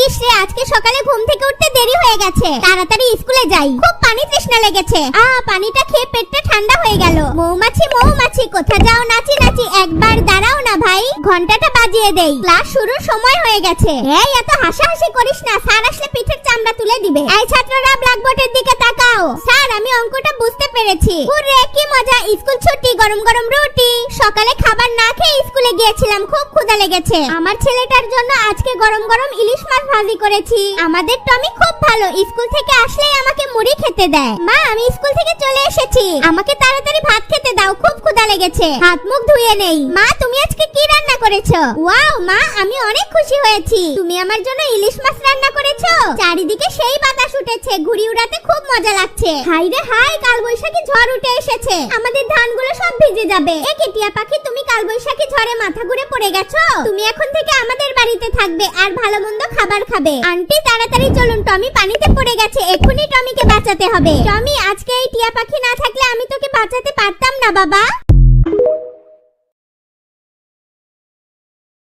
ইসরে আজকে সকালে ঘুম থেকে উঠতে দেরি হয়ে গেছে, তাড়াতাড়ি স্কুলে যাই। খুব পানি তৃষ্ণা লেগেছে। পানিটা খেয়ে পেটটা ঠান্ডা হয়ে গেল। মৌমাছি মৌমাছি কোথা যাও নাচি নাচি, একবার দাঁড়াও না ভাই, ঘন্টাটা বাজিয়ে দেই, ক্লাস শুরুর সময় হয়ে গেছে। এই এত হাসাহাসি করিস না, স্যার আসলে পিঠের চামড়া তুলে দিবে। এই ছাত্ররা ব্ল্যাকবোর্ডের দিকে তাকাও। স্যার আমি অঙ্কটা বুঝতে পেরেছি। হুররে কি মজা, স্কুল ছুটি, গরম গরম রুটি। সকালে খাবার না খেয়ে স্কুলে গিয়েছিলাম, খুব ক্ষুধা লেগেছে। আমার ছেলেটার জন্য আজকে গরম গরম ইলিশ মাছ ভাজি করেছি। আমাদের টমি খুব ভালো, স্কুল থেকে আসলেই আমাকে মুড়ি খেতে দেয়। মা আমি স্কুল থেকে চলে এসেছি, আমাকে তাড়াতাড়ি ভাত খেতে দাও, খুব ক্ষুধা লেগেছে। হাত মুখ ধুয়ে নেই। মা তুমি আজকে কি রান্না করেছো? ওয়াও মা আমি অনেক খুশি হয়েছি, তুমি আমার জন্য ইলিশ মাছ রান্না করেছো। চারিদিকে সেই বাতাস উঠেছে, ঘুড়ি উড়াতে খুব মজা লাগছে। হাই রে হাই, কালবৈশাখী ঝড় উঠে এসেছে, আমাদের ধানগুলো সব ভিজে যাবে। এ কি টিয়া পাখি, তুমি কালবৈশাখী ঝড়ে মাথা ঘুরে পড়ে গেছো? তুমি এখন থেকে আমাদের বাড়িতে থাকবে আর ভালো মন্দ খাবার খাবে। আন্টি তাড়াতাড়ি চলুন, টমি পানিতে পড়ে গেছে, এক্ষুনি টমিকে বাঁচাতে হবে। টমি আজকে এই টিয়া পাখি না থাকলে আমি তোকে বাঁচাতে পারতাম না বাবা।